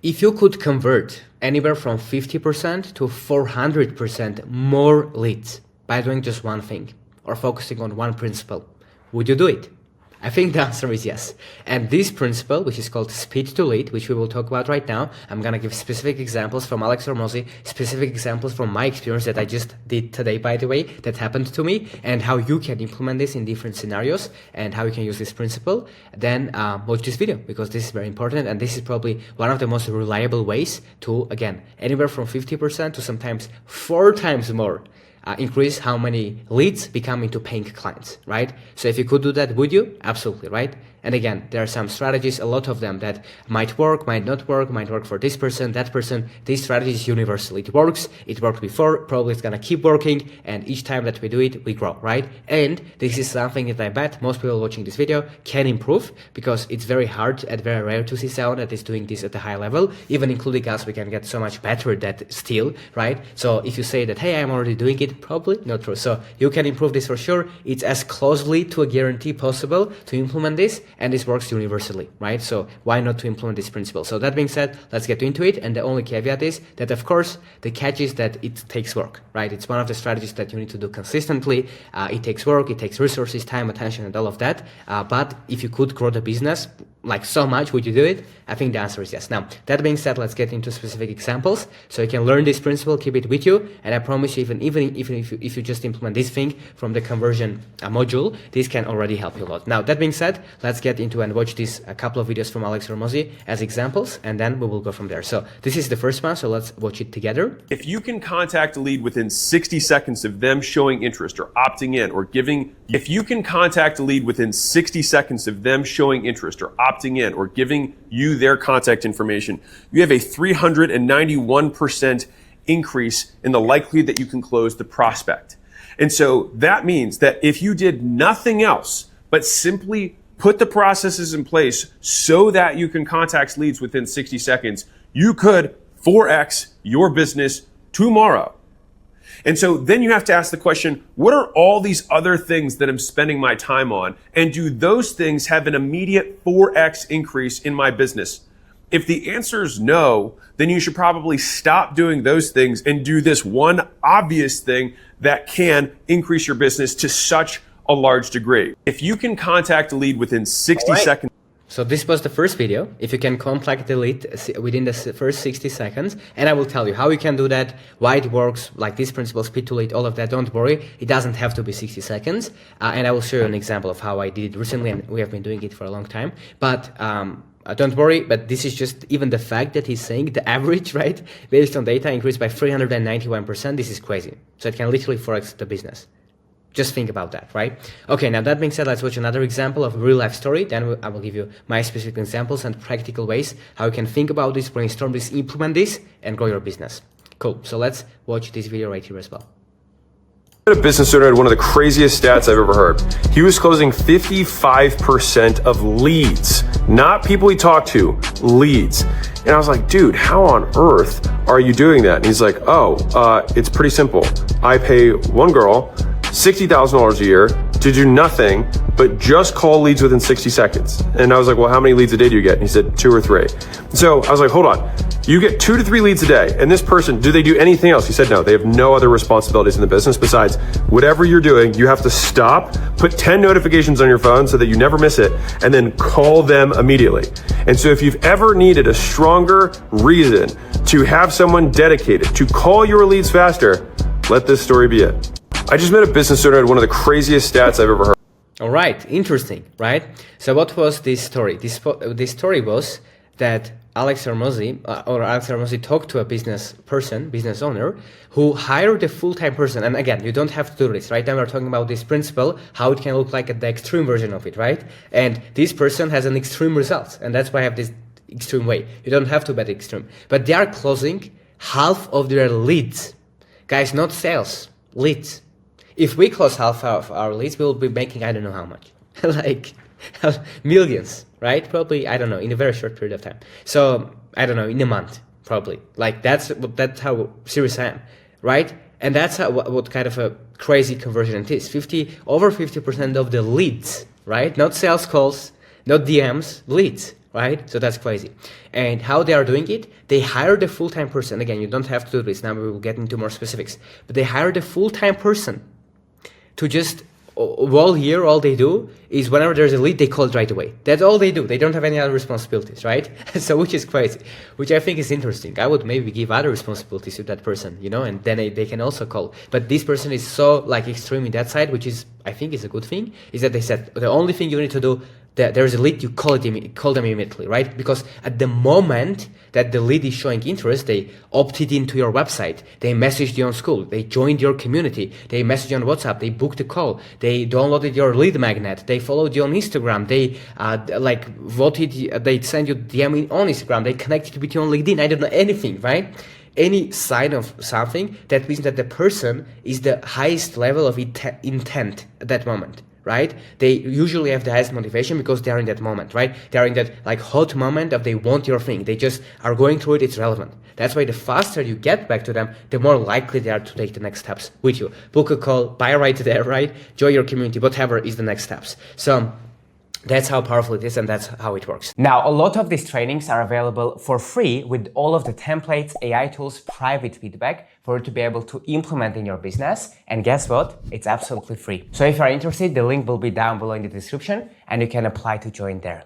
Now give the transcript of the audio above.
If you could convert anywhere from 50% to 400% more leads by doing just one thing or focusing on one principle, would you do it? I think the answer is yes. And this principle, which is called speed to lead, which we will talk about right now, I'm going to give specific examples from Alex Hormozi, specific examples from my experience that I just did today, by the way, that happened to me, and how you can implement this in different scenarios and how you can use this principle. Then watch this video, because this is very important, and this is probably one of the most reliable ways to, again, anywhere from 50% to sometimes 4 times more increase how many leads become into paying clients, right? So if you could do that, would you? Absolutely, right? And again, there are some strategies, a lot of them that might work, might not work, might work for this person, that person. These strategies universally, it works, it worked before, probably it's gonna keep working, and each time that we do it, we grow, right? And this is something that I bet most people watching this video can improve, because it's very hard and very rare to see someone that is doing this at a high level. Even including us, we can get so much better at that still, right? So if you say that, hey, I'm already doing it, probably not true. So you can improve this for sure. It's as closely to a guarantee possible to implement this, and this works universally, right? So why not to implement this principle? So that being said, let's get into it. And the only caveat is that, of course, the catch is that it takes work, right? It's one of the strategies that you need to do consistently. It takes work, it takes resources, time, attention, and all of that. But if you could grow the business like so much, would you do it? I think the answer is yes. Now, that being said, let's get into specific examples so you can learn this principle, keep it with you, and I promise you, even if you just implement this thing from the conversion module, this can already help you a lot. Now, that being said, let's get into and watch this a couple of videos from Alex Hormozi as examples, and then we will go from there. So this is the first one, so let's watch it together. If you can contact a lead within 60 seconds of them showing interest or opting in or giving, if you can contact a lead within 60 seconds of them showing interest or opting in or giving you their contact information, you have a 391% increase in the likelihood that you can close the prospect. And so that means that if you did nothing else but simply put the processes in place so that you can contact leads within 60 seconds, you could 4x your business tomorrow. And so then you have to ask the question, what are all these other things that I'm spending my time on? And do those things have an immediate 4x increase in my business? If the answer is no, then you should probably stop doing those things and do this one obvious thing that can increase your business to such a large degree. If you can contact a lead within 60 seconds. So this was the first video. If you can contact the lead within the first 60 seconds, and I will tell you how you can do that, why it works, like this principle, speed to lead, all of that. Don't worry, it doesn't have to be 60 seconds. And I will show you an example of how I did it recently, and we have been doing it for a long time. But don't worry, but this is just even the fact that he's saying the average, right, based on data increased by 391%. This is crazy. So it can literally 4x the business. Just think about that, right? Okay, now that being said, let's watch another example of a real life story. Then I will give you my specific examples and practical ways how you can think about this, brainstorm this, implement this, and grow your business. Cool, so let's watch this video right here as well. A business owner had one of the craziest stats I've ever heard. He was closing 55% of leads, not people he talked to, leads. And I was like, dude, how on earth are you doing that? And he's like, it's pretty simple. I pay one girl $60,000 a year to do nothing but just call leads within 60 seconds. And I was like, well, how many leads a day do you get? And he said 2 or 3. So I was like, hold on. You get 2 to 3 leads a day. And this person, do they do anything else? He said, no, they have no other responsibilities in the business besides whatever you're doing. You have to stop, put 10 notifications on your phone so that you never miss it, and then call them immediately. And so if you've ever needed a stronger reason to have someone dedicated to call your leads faster, let this story be it. I just met a business owner who had one of the craziest stats I've ever heard. All right, interesting, right? So what was this story? This story was that Alex Hormozi talked to a business owner, who hired a full-time person. And again, you don't have to do this, right? Then we're talking about this principle, how it can look like at the extreme version of it, right? And this person has an extreme result, and that's why I have this extreme way. You don't have to bet extreme, but they are closing half of their leads. Guys, not sales, leads. If we close half of our leads, we will be making, I don't know how much, like millions, right? Probably, I don't know, in a very short period of time. So, I don't know, in a month, probably. Like, that's how serious I am, right? And that's what kind of a crazy conversion it is. Over 50% of the leads, right? Not sales calls, not DMs, leads, right? So that's crazy. And how they are doing it, they hired a full-time person. Again, you don't have to do this. Now we will get into more specifics. But they hired a full-time person to just, all they do is whenever there's a lead, they call it right away. That's all they do. They don't have any other responsibilities, right? So which is crazy, which I think is interesting. I would maybe give other responsibilities to that person, and then they can also call. But this person is so like extreme in that side, which is, I think is a good thing, is that they said the only thing you need to do, there's a lead, you call them immediately, right? Because at the moment that the lead is showing interest, they opted into your website, they messaged you on Skool, they joined your community, they messaged you on WhatsApp, they booked a call, they downloaded your lead magnet, they followed you on Instagram, they voted, they sent you DM on Instagram, they connected with you on LinkedIn. I don't know anything, right? Any sign of something, that means that the person is the highest level of intent at that moment, right? They usually have the highest motivation because they are in that moment, right? They are in that like hot moment of they want your thing. They just are going through it. It's relevant. That's why the faster you get back to them, the more likely they are to take the next steps with you. Book a call, buy right there, right? Join your community, whatever is the next steps. So that's how powerful it is, and that's how it works. Now, a lot of these trainings are available for free with all of the templates, AI tools, private feedback for you to be able to implement in your business. And guess what? It's absolutely free. So if you're interested, the link will be down below in the description and you can apply to join there.